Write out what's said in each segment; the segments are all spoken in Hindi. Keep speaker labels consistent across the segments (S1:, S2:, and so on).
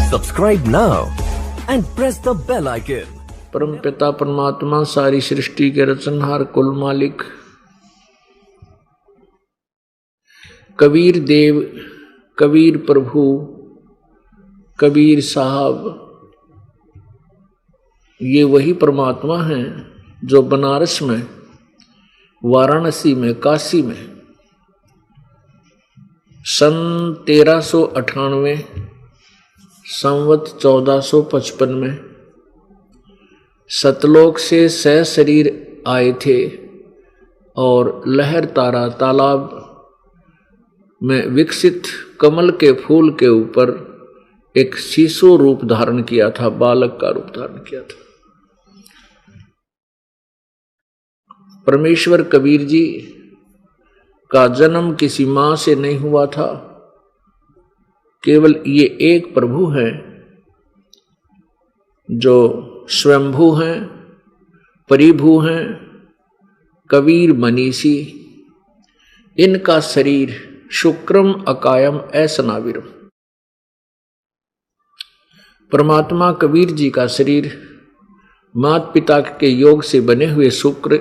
S1: Subscribe now and press the bell icon.
S2: परम पिता परमात्मा सारी सृष्टि के रचनहार कुल मालिक कबीर देव, कबीर प्रभु, कबीर साहब, ये वही परमात्मा हैं जो बनारस में, वाराणसी में, काशी में सन 1398 संवत 1455 में सतलोक से सशरीर आए थे और लहर तारा तालाब में विकसित कमल के फूल के ऊपर एक शिशु रूप धारण किया था, बालक का रूप धारण किया था। परमेश्वर कबीर जी का जन्म किसी मां से नहीं हुआ था, केवल ये एक प्रभु हैं जो स्वयंभू हैं, परिभू हैं, कबीर मनीषी। इनका शरीर शुक्रम अकायम ऐसनाविरम। परमात्मा कबीर जी का शरीर माता पिता के योग से बने हुए शुक्र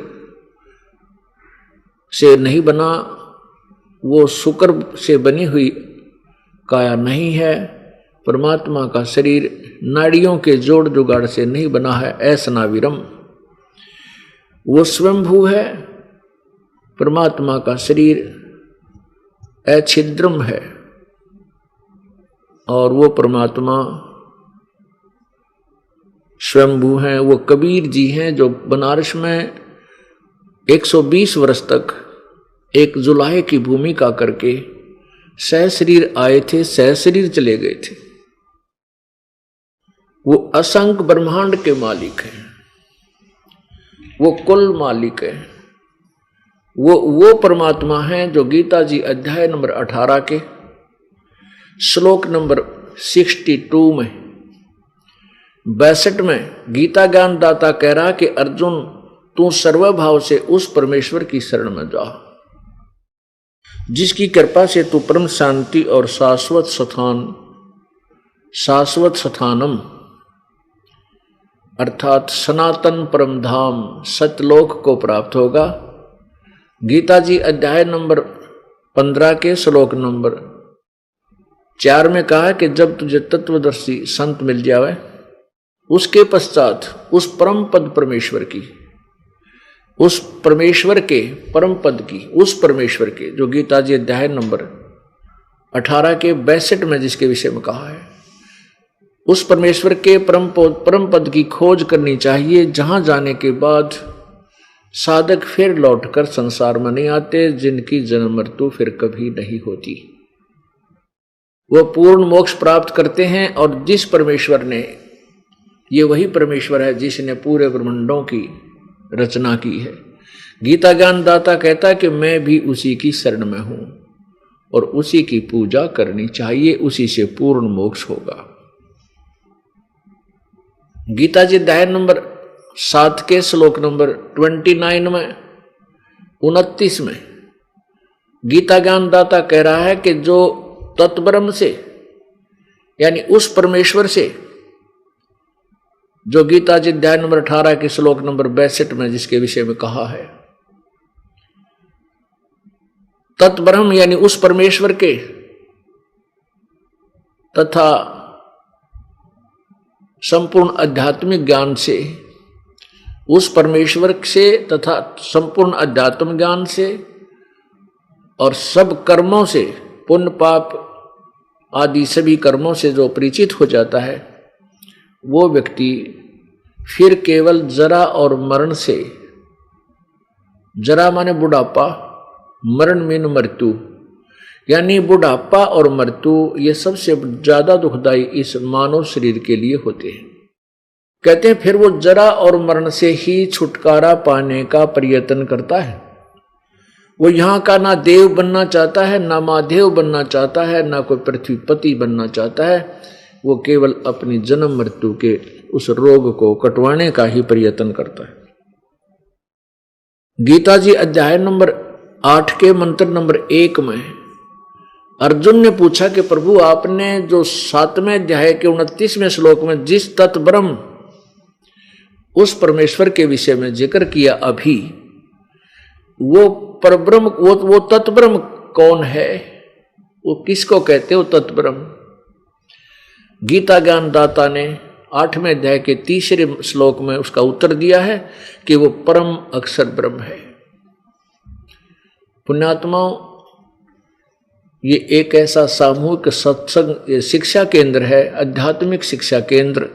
S2: से नहीं बना, वो शुक्र से बनी हुई काया नहीं है। परमात्मा का शरीर नाड़ियों के जोड़ जुगाड़ से नहीं बना है, ऐसनाविरम। वो स्वयंभू है। परमात्मा का शरीर अछिद्रम है और वो परमात्मा स्वयंभू हैं। वो कबीर जी हैं जो बनारस में 120 वर्ष तक एक जुलाहे की भूमिका करके सहशरीर आए थे, सहशरीर चले गए थे। वो असंख्य ब्रह्मांड के मालिक हैं, वो कुल मालिक है। वो परमात्मा हैं जो गीता जी अध्याय नंबर 18 के श्लोक नंबर 62 में 62 में गीता ज्ञान दाता कह रहा कि अर्जुन तू सर्वभाव से उस परमेश्वर की शरण में जा जिसकी कृपा से तू परम शांति और शाश्वत स्थानम अर्थात सनातन परम धाम सतलोक को प्राप्त होगा। गीता जी अध्याय नंबर 15 के श्लोक नंबर 4 में कहा कि जब तुझे तत्वदर्शी संत मिल जावे उसके पश्चात उस परम पद परमेश्वर की, उस परमेश्वर के परम पद की, उस परमेश्वर के जो गीता जी अध्याय नंबर 18 के 62 में जिसके विषय में कहा है, उस परमेश्वर के परम पद की खोज करनी चाहिए, जहां जाने के बाद साधक फिर लौटकर संसार में नहीं आते, जिनकी जन्म मृत्यु फिर कभी नहीं होती। वह पूर्ण मोक्ष प्राप्त करते हैं। और जिस परमेश्वर ने, ये वही परमेश्वर है जिसने पूरे ब्रह्मांडों की रचना की है। गीता ज्ञान दाता कहता है कि मैं भी उसी की शरण में हूं और उसी की पूजा करनी चाहिए, उसी से पूर्ण मोक्ष होगा। गीता जी अध्याय नंबर 7 के श्लोक नंबर 29 में 29 में गीता ज्ञान दाता कह रहा है कि जो तत्ब्रह्म से यानी उस परमेश्वर से, जो गीता जी अध्याय नंबर 18 के श्लोक नंबर 62 में जिसके विषय में कहा है, तत्ब्रह्म यानी उस परमेश्वर के तथा संपूर्ण आध्यात्मिक ज्ञान से, उस परमेश्वर से तथा संपूर्ण आध्यात्मिक ज्ञान से और सब कर्मों से, पुण्य पाप आदि सभी कर्मों से जो परिचित हो जाता है, वो व्यक्ति फिर केवल जरा और मरण से, जरा माने बुढ़ापा, मरण मीन मृत्यु, यानी बुढ़ापा और मृत्यु ये सबसे ज्यादा दुखदाई इस मानव शरीर के लिए होते हैं। कहते हैं फिर वो जरा और मरण से ही छुटकारा पाने का प्रयत्न करता है। वो यहाँ का ना देव बनना चाहता है, ना महादेव बनना चाहता है, ना कोई पृथ्वीपति बनना चाहता है। वो केवल अपनी जन्म मृत्यु के उस रोग को कटवाने का ही प्रयत्न करता है। गीता जी अध्याय नंबर 8 के मंत्र नंबर 1 में अर्जुन ने पूछा कि प्रभु आपने जो 7वें अध्याय के 29वें श्लोक में जिस तत्ब्रह्म उस परमेश्वर के विषय में जिक्र किया अभी, वो परब्रह्म वो तत्ब्रह्म कौन है, वो किसको कहते हो तत्ब्रह्म? गीता ज्ञान दाता ने 8वें अध्याय के 3रे श्लोक में उसका उत्तर दिया है कि वो परम अक्षर ब्रह्म है। पुण्यात्माओं, ये एक ऐसा सामूहिक सत्संग शिक्षा केंद्र है, आध्यात्मिक शिक्षा केंद्र।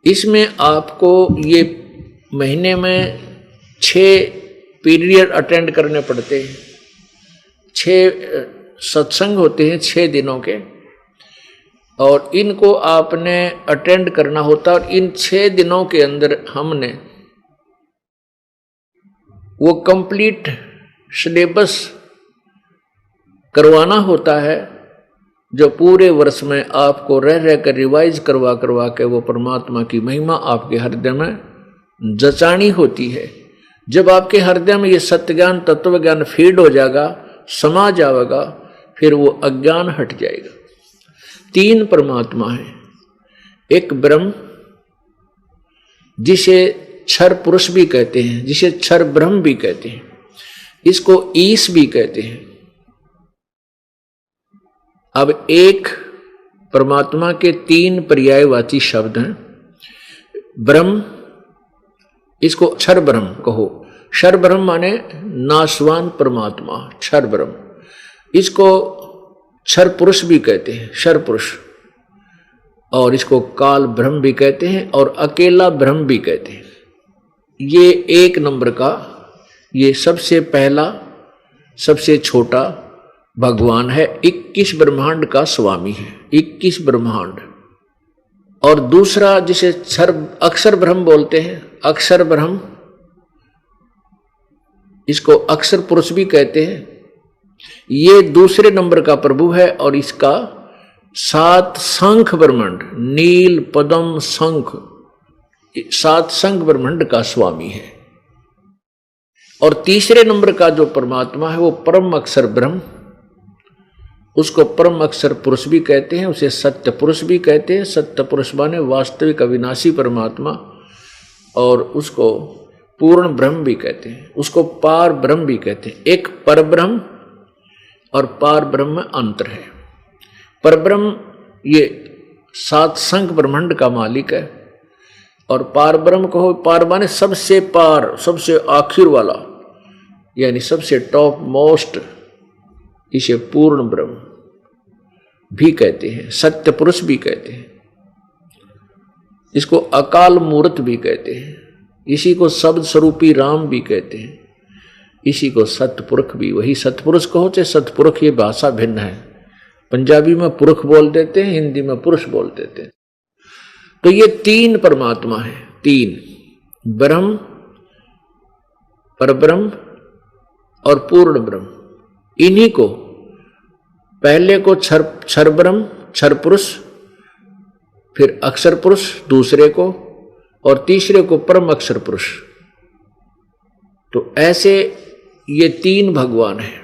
S2: इसमें आपको ये महीने में 6 पीरियड अटेंड करने पड़ते हैं। 6 सत्संग होते हैं 6 दिनों के, और इनको आपने अटेंड करना होता है। और इन 6 दिनों के अंदर हमने वो कंप्लीट सिलेबस करवाना होता है जो पूरे वर्ष में आपको रह रह कर रिवाइज करवा करवा के वो परमात्मा की महिमा आपके हृदय में जचानी होती है। जब आपके हृदय में ये सत्य ज्ञान तत्व ज्ञान फीड हो जाएगा, समा जाएगा, फिर वो अज्ञान हट जाएगा। 3 परमात्मा है, एक ब्रह्म जिसे क्षर पुरुष भी कहते हैं, जिसे क्षर ब्रह्म भी कहते हैं, इसको ईश भी कहते हैं। अब एक परमात्मा के 3 पर्यायवाची शब्द हैं। ब्रह्म, इसको क्षर ब्रह्म कहो। क्षर ब्रह्म माने नाशवान परमात्मा, क्षर ब्रह्म। इसको क्षर पुरुष भी कहते हैं, क्षर पुरुष, और इसको काल ब्रह्म भी कहते हैं और अकेला ब्रह्म भी कहते हैं। ये 1 नंबर का, ये सबसे पहला सबसे छोटा भगवान है, 21 ब्रह्मांड का स्वामी है, 21 ब्रह्मांड। और दूसरा जिसे अक्षर ब्रह्म बोलते हैं, अक्षर ब्रह्म, इसको अक्षर पुरुष भी कहते हैं। ये दूसरे नंबर का प्रभु है और इसका 7 शंख ब्रह्मांड, नील पद्म शंख, 7 शंख ब्रह्मांड का स्वामी है। और तीसरे नंबर का जो परमात्मा है वो परम अक्षर ब्रह्म, उसको परम अक्षर पुरुष भी कहते हैं, उसे सत्य पुरुष भी कहते हैं। सत्य पुरुष माने वास्तविक अविनाशी परमात्मा, और उसको पूर्ण ब्रह्म भी कहते हैं, उसको पार ब्रह्म भी कहते हैं। एक पर ब्रह्म और पार ब्रह्म में अंतर है। पर ब्रह्म ये 7 शंख ब्रह्मांड का मालिक है, और पार ब्रह्म कहो, पार माने सबसे पार, सबसे आखिर वाला, यानी सबसे टॉप मोस्ट, इसे पूर्ण ब्रह्म भी कहते हैं, सत्य पुरुष भी कहते हैं, इसको अकाल मूर्त भी कहते हैं, इसी को शब्द स्वरूपी राम भी कहते हैं, इसी को सतपुरुष भी। वही सतपुरुष कहो चाहे सतपुरुष, ये भाषा भिन्न है। पंजाबी में पुरुष बोल देते हैं, हिंदी में पुरुष बोल देते हैं। तो ये 3 परमात्मा है, 3 ब्रह्म, परब्रह्म और पूर्ण ब्रह्म। इन्हीं को पहले को क्षर ब्रह्म, क्षर पुरुष, फिर अक्षर पुरुष दूसरे को, और तीसरे को परम अक्षर पुरुष। तो ऐसे ये 3 भगवान हैं।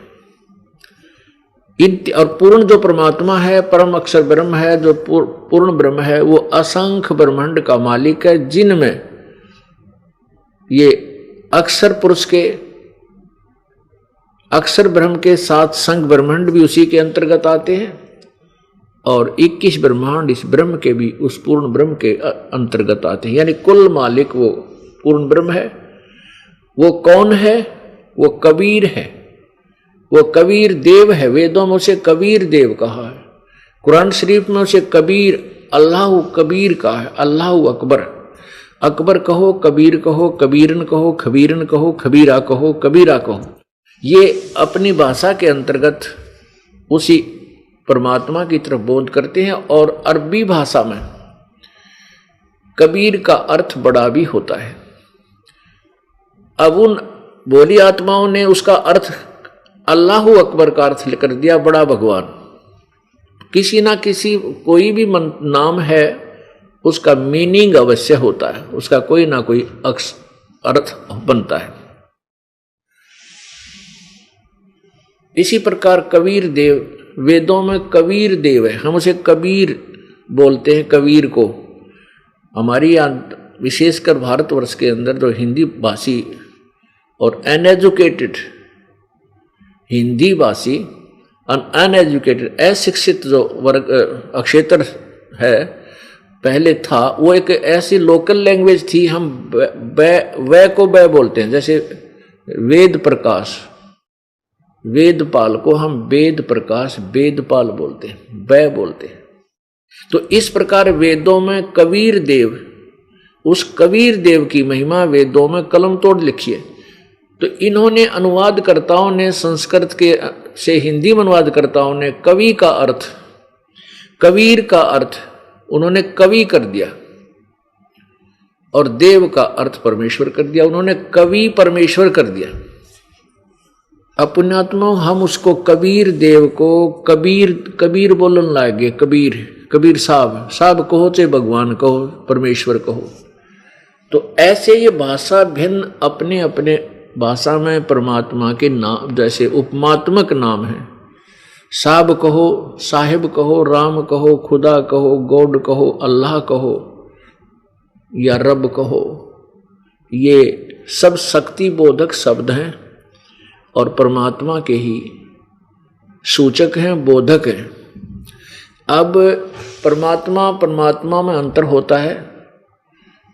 S2: और पूर्ण जो परमात्मा है, परम अक्षर ब्रह्म है, जो पूर्ण ब्रह्म है, वो असंख्य ब्रह्मांड का मालिक है, जिनमें ये अक्षर पुरुष के, अक्षर ब्रह्म के 7 शंख ब्रह्मांड भी उसी के अंतर्गत आते हैं, और 21 ब्रह्मांड इस ब्रह्म के भी उस पूर्ण ब्रह्म के अंतर्गत आते हैं। यानी कुल मालिक वो पूर्ण ब्रह्म है। वो कौन है? वो कबीर है, वो कबीर देव है। वेदों में उसे कबीर देव कहा है, कुरान शरीफ में उसे कबीर, अल्लाह कबीर कहा है, अल्लाह अकबर। अकबर कहो, कबीर कहो, कबीरन कहो, खबीरन कहो, खबीरा कहो, कबीरा कहो, ये अपनी भाषा के अंतर्गत उसी परमात्मा की तरफ बोध करते हैं। और अरबी भाषा में कबीर का अर्थ बड़ा भी होता है। अब उन भोली आत्माओं ने उसका अर्थ अल्लाह अकबर का अर्थ कर दिया, बड़ा भगवान। किसी ना किसी कोई भी नाम है, उसका मीनिंग अवश्य होता है, उसका कोई ना कोई अर्थ बनता है। इसी प्रकार कबीर देव, वेदों में कबीर देव है, हम उसे कबीर बोलते हैं। कबीर को हमारी विशेषकर भारतवर्ष के अंदर जो हिंदी भाषी और अनएजुकेटेड हिंदी भाषी अनएजुकेटेड अशिक्षित जो वर्ग क्षेत्र है पहले था, वो एक ऐसी लोकल लैंग्वेज थी। हम वे को बै बोलते हैं, जैसे वेद प्रकाश, वेदपाल को हम वेद प्रकाश वेदपाल बोलते हैं, बै बोलते हैं। तो इस प्रकार वेदों में कबीर देव, उस कबीर देव की महिमा वेदों में कलम तोड़ लिखी है। तो इन्होंने अनुवादकर्ताओं ने संस्कृत के से हिंदी में अनुवादकर्ताओं ने कवि का अर्थ, कबीर का अर्थ उन्होंने कवि कर दिया और देव का अर्थ परमेश्वर कर दिया। उन्होंने कवि परमेश्वर कर दिया। अपनात्मा हम उसको कबीर देव को कबीर कबीर बोलन लागे। कबीर कबीर साहब, साहब कहो चाहे भगवान कहो, परमेश्वर कहो। तो ऐसे ये भाषा भिन्न अपने अपने भाषा में परमात्मा के नाम, जैसे उपमात्मक नाम है। साहब कहो, साहिब कहो, राम कहो, खुदा कहो, गॉड कहो, अल्लाह कहो या रब कहो, ये सब शक्ति बोधक शब्द हैं और परमात्मा के ही सूचक हैं, बोधक हैं। अब परमात्मा में अंतर होता है।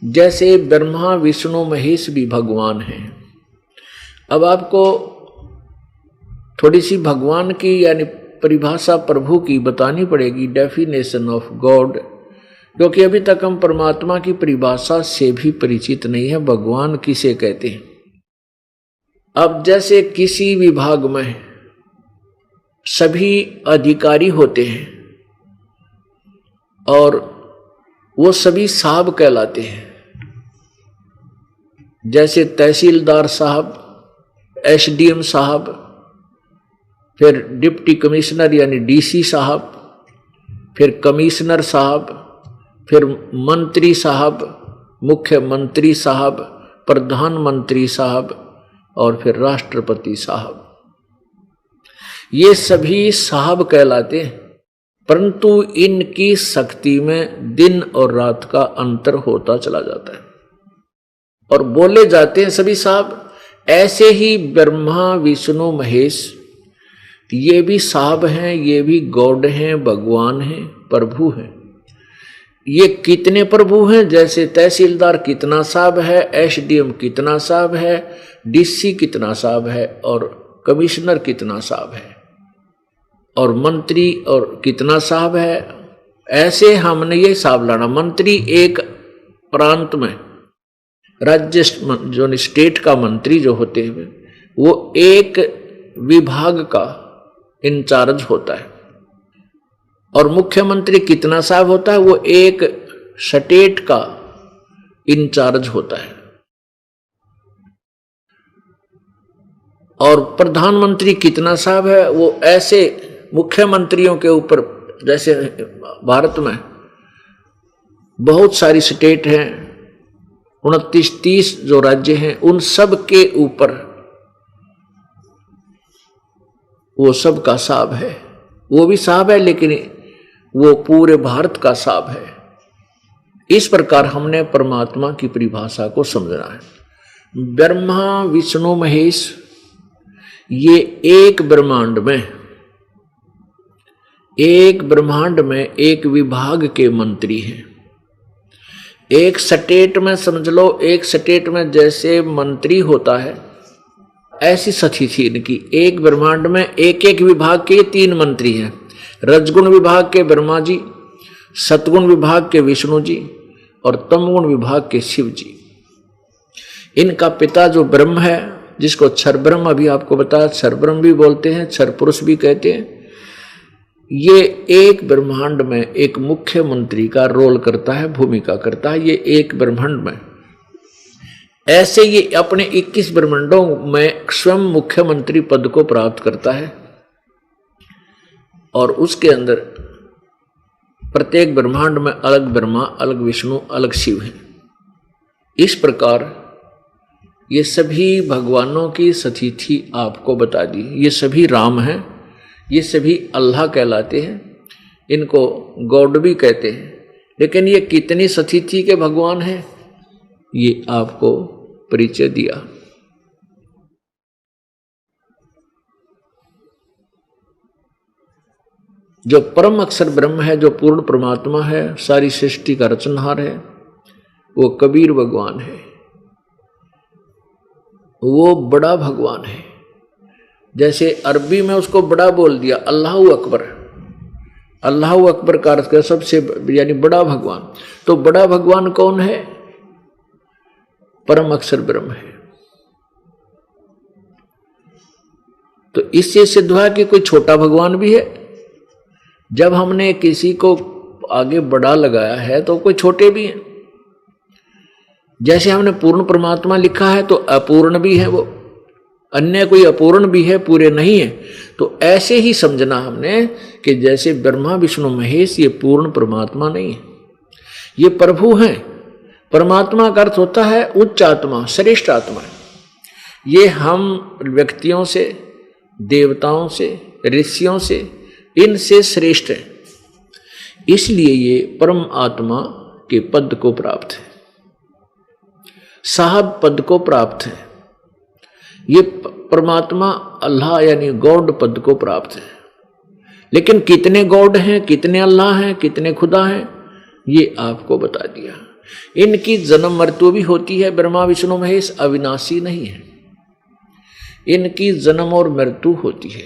S2: जैसे ब्रह्मा विष्णु महेश भी भगवान हैं। अब आपको थोड़ी सी भगवान की यानी परिभाषा प्रभु की बतानी पड़ेगी, डेफिनेशन ऑफ गॉड, क्योंकि अभी तक हम परमात्मा की परिभाषा से भी परिचित नहीं है। भगवान किसे कहते हैं? अब जैसे किसी विभाग में सभी अधिकारी होते हैं और वो सभी साहब कहलाते हैं, जैसे तहसीलदार साहब, एसडीएम साहब, फिर डिप्टी कमिश्नर यानी डीसी साहब, फिर कमिश्नर साहब, फिर मंत्री साहब, मुख्यमंत्री साहब, प्रधानमंत्री साहब और फिर राष्ट्रपति साहब। ये सभी साहब कहलाते हैं, परंतु इनकी शक्ति में दिन और रात का अंतर होता चला जाता है और बोले जाते हैं सभी साहब। ऐसे ही ब्रह्मा विष्णु महेश ये भी साहब हैं, ये भी गॉड हैं, भगवान हैं, प्रभु हैं। ये कितने प्रभु हैं? जैसे तहसीलदार कितना साहब है, एसडीएम कितना साहब है, डीसी कितना साहब है और कमिश्नर कितना साहब है और मंत्री और कितना साहब है। ऐसे हमने ये साहब लाना। मंत्री एक प्रांत में, राज्य जो स्टेट का मंत्री जो होते हैं वो एक विभाग का इंचार्ज होता है और मुख्यमंत्री कितना साहब होता है? वो एक स्टेट का इंचार्ज होता है। और प्रधानमंत्री कितना साहब है? वो ऐसे मुख्यमंत्रियों के ऊपर, जैसे भारत में बहुत सारी स्टेट हैं, 29-30 जो राज्य हैं, उन सब के ऊपर वो सब का साहब है। वो भी साहब है लेकिन वो पूरे भारत का साहब है। इस प्रकार हमने परमात्मा की परिभाषा को समझना है। ब्रह्मा विष्णु महेश ये एक ब्रह्मांड में एक विभाग के मंत्री हैं। एक स्टेट में समझ लो, एक स्टेट में जैसे मंत्री होता है ऐसी सती थी इनकी। एक ब्रह्मांड में एक एक विभाग के 3 मंत्री हैं। रजगुण विभाग के ब्रह्मा जी, सतगुण विभाग के विष्णु जी और तमगुण विभाग के शिव जी। इनका पिता जो ब्रह्म है, जिसको क्षर ब्रह्म अभी आपको बताया, क्षर ब्रह्म भी बोलते हैं, क्षर पुरुष भी कहते हैं, ये एक ब्रह्मांड में एक मुख्यमंत्री का रोल करता है, भूमिका करता है। ये एक ब्रह्मांड में ऐसे ये अपने 21 ब्रह्मांडों में स्वयं मुख्यमंत्री पद को प्राप्त करता है और उसके अंदर प्रत्येक ब्रह्मांड में अलग ब्रह्मा, अलग विष्णु, अलग शिव है। इस प्रकार ये सभी भगवानों की सतिथि आपको बता दी। ये सभी राम हैं, ये सभी अल्लाह कहलाते हैं, इनको गॉड भी कहते हैं। लेकिन ये कितनी सतिथि के भगवान हैं, ये आपको परिचय दिया। जो परम अक्षर ब्रह्म है, जो पूर्ण परमात्मा है, सारी सृष्टि का रचनहार है, वो कबीर भगवान है। वो बड़ा भगवान है। जैसे अरबी में उसको बड़ा बोल दिया, अल्लाहु अकबर। अल्लाहु अकबर का अर्थ सबसे यानी बड़ा भगवान। तो बड़ा भगवान कौन है? परम अक्षर ब्रह्म है। तो इससे सिद्ध हुआ कि कोई छोटा भगवान भी है। जब हमने किसी को आगे बड़ा लगाया है तो कोई छोटे भी हैं। जैसे हमने पूर्ण परमात्मा लिखा है तो अपूर्ण भी है वो, अन्य कोई अपूर्ण भी है, पूरे नहीं है। तो ऐसे ही समझना हमने कि जैसे ब्रह्मा विष्णु महेश ये पूर्ण परमात्मा नहीं है, ये प्रभु हैं। परमात्मा का अर्थ होता है उच्च आत्मा, श्रेष्ठ आत्मा। ये हम व्यक्तियों से, देवताओं से, ऋषियों से, इनसे श्रेष्ठ है। इसलिए ये परम आत्मा के पद को प्राप्त है, साहब पद को प्राप्त है। ये परमात्मा अल्लाह यानी गॉड पद को प्राप्त है। लेकिन कितने गॉड हैं, कितने अल्लाह हैं, कितने खुदा हैं, ये आपको बता दिया। इनकी जन्म मृत्यु भी होती है। ब्रह्मा विष्णु महेश अविनाशी नहीं है, इनकी जन्म और मृत्यु होती है।